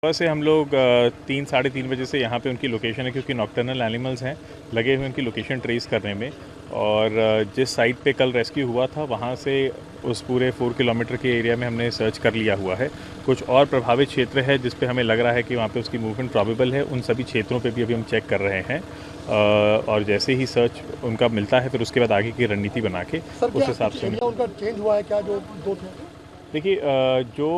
सुबह से हम लोग 3-3:30 बजे से यहाँ पे उनकी लोकेशन है, क्योंकि नॉक्टर्नल एनिमल्स हैं, लगे हुए उनकी लोकेशन ट्रेस करने में। और जिस साइट पे कल रेस्क्यू हुआ था वहाँ से उस पूरे 4 किलोमीटर के एरिया में हमने सर्च कर लिया हुआ है। कुछ और प्रभावित क्षेत्र है जिस पे हमें लग रहा है कि वहाँ पे उसकी मूवमेंट प्रॉबेबल है, उन सभी क्षेत्रों पे भी अभी हम चेक कर रहे हैं। और जैसे ही सर्च उनका मिलता है फिर उसके बाद आगे की रणनीति बना के उस हिसाब से उनका चेंज हुआ है क्या, जो दो थे? देखिए, जो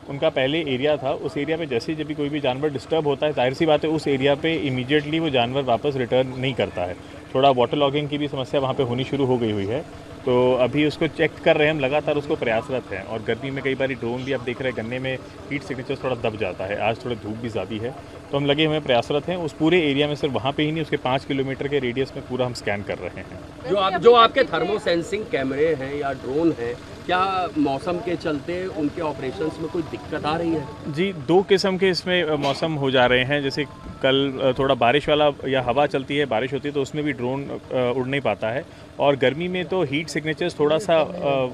उनका पहले एरिया था उस एरिया पे जैसे ही जब भी कोई भी जानवर डिस्टर्ब होता है, जाहिर सी बात है उस एरिया पे इमीडिएटली वो जानवर वापस रिटर्न नहीं करता है। थोड़ा वाटर लॉगिंग की भी समस्या वहाँ पे होनी शुरू हो गई हुई है, तो अभी उसको चेक कर रहे हैं हम, लगातार उसको प्रयासरत हैं। और गर्मी में कई बार ड्रोन भी आप देख रहे हैं, गन्ने में हीट सिग्नेचर थोड़ा दब जाता है। आज थोड़ा धूप भी ज़्यादा है, तो हम लगे हुए प्रयासरत हैं उस पूरे एरिया में। सिर्फ वहाँ पे ही नहीं, उसके 5 किलोमीटर के रेडियस में पूरा हम स्कैन कर रहे हैं। जो आपके थर्मो सेंसिंग कैमरे हैं या ड्रोन हैं, क्या मौसम के चलते उनके ऑपरेशंस में कोई दिक्कत आ रही है? जी, 2 किस्म के इसमें मौसम हो जा रहे हैं। जैसे कल थोड़ा बारिश वाला या हवा चलती है, बारिश होती है तो उसमें भी ड्रोन उड़ नहीं पाता है। और गर्मी में तो हीट सिग्नेचर्स थोड़ा सा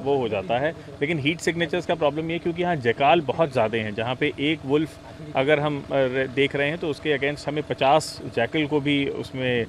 वो हो जाता है। लेकिन हीट सिग्नेचर्स का प्रॉब्लम ये है क्योंकि यहाँ जैकाल बहुत ज़्यादा हैं। जहाँ पे एक वुल्फ अगर हम देख रहे हैं तो उसके अगेंस्ट हमें 50 जैकल को भी उसमें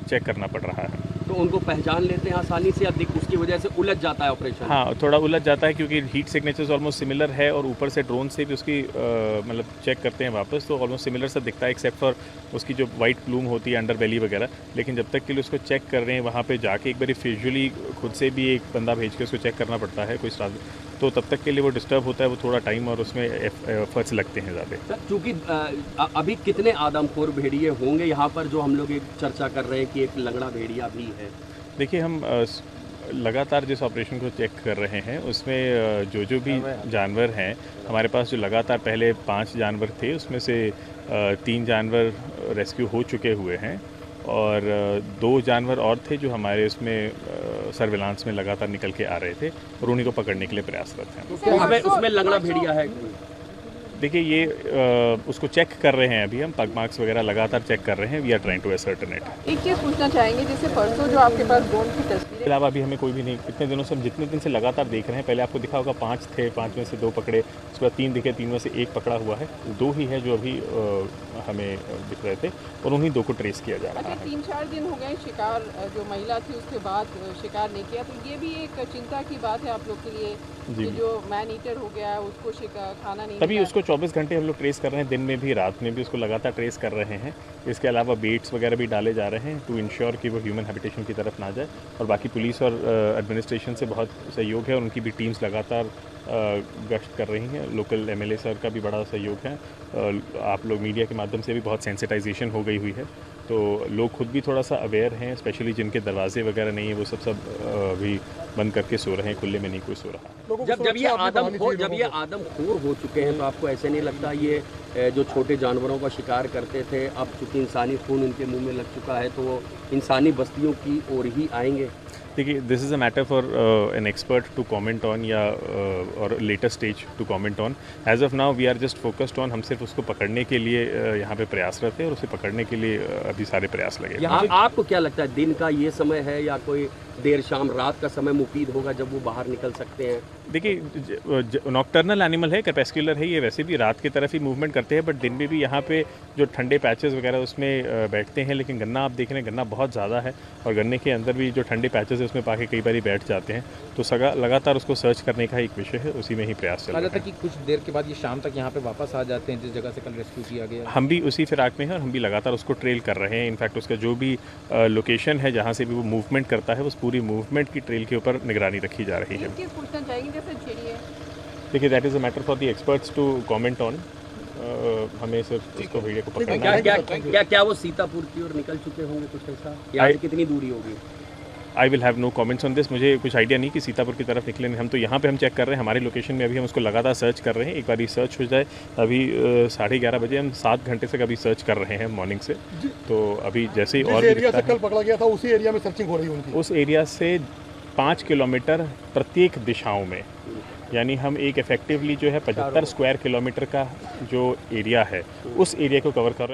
चेक करना पड़ रहा है। तो उनको पहचान लेते हैं आसानी से, अधिक उसकी वजह से उलझ जाता है ऑपरेशन? हाँ, थोड़ा उलझ जाता है क्योंकि हीट सिग्नेचर्स ऑलमोस्ट सिमिलर है, और ऊपर से ड्रोन से भी उसकी मतलब चेक करते हैं वापस, तो ऑलमोस्ट सिमिलर सा दिखता है, एक्सेप्ट फॉर उसकी जो वाइट प्लूम होती है अंडर बेली वगैरह। लेकिन जब तक के लिए उसको चेक कर रहे हैं, वहाँ पे जाके एक बार विजुअली खुद से भी एक बंदा भेज के उसको चेक करना पड़ता है कोई स्टाफ, तो तब तक के लिए वो डिस्टर्ब होता है, वो थोड़ा टाइम और उसमें एफर्ट्स लगते हैं ज़्यादा। सर, चूँकि अभी कितने आदमखोर भेड़िए होंगे यहाँ पर, जो हम लोग एक चर्चा कर रहे हैं कि एक लंगड़ा भेड़िया भी है? देखिए, हम लगातार जिस ऑपरेशन को चेक कर रहे हैं उसमें जो भी जानवर हैं हमारे पास, जो लगातार पहले 5 जानवर थे उसमें से 3 जानवर रेस्क्यू हो चुके हुए हैं, और 2 जानवर और थे जो हमारे उसमें सर्विलांस में लगातार निकल के आ रहे थे, और उन्हीं को पकड़ने के लिए प्रयासरत हैं। तो हमें उसमें लंगड़ा भेड़िया है? देखिए, ये उसको चेक कर रहे हैं अभी हम, पग मार्क्स वगैरह लगातार चेक कर रहे हैं। We are trying to ascertain it. एक चीज़ पूछना चाहेंगे, जैसे परसों जो आपके पास ड्रोन की तस्वीर के अलावा अभी हमें कोई भी नहीं, इतने दिनों से हम जितने दिन से लगातार देख रहे हैं, पहले आपको दिखा होगा 5 थे, 5 में से 2 पकड़े, उसके बाद 3 दिखे, 3 में से 1 पकड़ा हुआ है, 2 ही है जो अभी हमें दिख रहे थे, और उन्हीं 2 को ट्रेस किया जा रहा है। 3-4 दिन हो गए शिकार, जो महिला थी उसके बाद शिकार नहीं किया, तो ये भी एक चिंता की बात है आप लोग के लिए कि जो मैन ईटर हो गया है उसको खाना नहीं, तभी उसको 24 घंटे हम लोग ट्रेस कर रहे हैं, दिन में भी रात में भी उसको लगातार ट्रेस कर रहे हैं। इसके अलावा बेट्स वगैरह भी डाले जा रहे हैं टू इंश्योर कि वो ह्यूमन हैबिटेशन की तरफ ना जाए। और बाकी पुलिस और एडमिनिस्ट्रेशन से बहुत सहयोग है, और उनकी भी टीम्स लगातार गश्त कर रही हैं। लोकल एमएलए सर का भी बड़ा सहयोग है। आप लोग मीडिया के माध्यम से भी बहुत सेंसिटाइजेशन हो गई हुई है, तो लोग खुद भी थोड़ा सा अवेयर हैं, स्पेशली जिनके दरवाजे वगैरह नहीं है वो सब अभी बंद करके सो रहे हैं, खुले में नहीं कोई सो रहा। जब ये आदमखोर हो चुके हैं, तो आपको ऐसे नहीं लगता ये जो छोटे जानवरों का शिकार करते थे, अब चूँकि इंसानी खून उनके मुंह में लग चुका है, तो वो इंसानी बस्तियों की ओर ही आएंगे? देखिए, this is a matter for an expert to comment on, या और later stage to comment on. As of now we are just focused on, हम सिर्फ उसको पकड़ने के लिए यहाँ पे प्रयासरत है, और उसे पकड़ने के लिए अभी सारे प्रयास लगे। आपको क्या लगता है, दिन का ये समय है या कोई देर शाम रात का समय मुफीद होगा जब वो बाहर निकल सकते हैं? देखिए, नॉक्टर्नल एनिमल है, क्रेपेस्कुलर है, ये वैसे भी रात की तरफ ही मूवमेंट करते हैं, बट दिन में भी यहाँ पे जो ठंडे पैचेस वगैरह उसमें बैठते हैं। लेकिन गन्ना आप देख रहे हैं, गन्ना बहुत ज़्यादा है, और गन्ने के अंदर भी जो ठंडे पैचेस है उसमें पाके कई बार बैठ जाते हैं, तो लगातार उसको सर्च करने का एक विषय है, उसी में ही प्रयास चल रहा है। कि कुछ देर के बाद ये शाम तक यहाँ पे वापस आ जाते हैं जिस जगह से कल रेस्क्यू किया गया? हम भी उसी फिराक में हैं, और हम भी लगातार उसको ट्रेल कर रहे हैं। इनफैक्ट उसका जो भी लोकेशन है जहाँ से भी वो मूवमेंट करता है, उस पूरी मूवमेंट की ट्रेल के ऊपर निगरानी रखी जा रही है। पूछना चाहेंगे, जैसे चिड़िया, देखिए, that is a matter for the experts to comment on. हमें सिर्फ उसको भेड़िए को पकड़ना है। क्या वो सीतापुर की ओर निकल चुके होंगे, कुछ ऐसा? यहाँ से कितनी दूरी होगी? I will have no comments on this. मुझे कुछ आइडिया नहीं कि सीतापुर की तरफ निकले। हम तो यहाँ पे हम चेक कर रहे हैं, हमारी लोकेशन में अभी हम उसको लगातार सर्च कर रहे हैं। एक बार सर्च हो जाए, अभी 11:30 बजे, हम 7 घंटे से अभी सर्च कर रहे हैं मॉर्निंग से। तो अभी जैसे ही और एरिया से कल पकड़ा गया था उसी एरिया में सर्चिंग हो रही है उनकी। उस एरिया से 5 किलोमीटर प्रत्येक दिशाओं में, यानी हम एक इफेक्टिवली जो है 75 स्क्वायर किलोमीटर का जो एरिया है उस एरिया को कवर कर रहे हैं।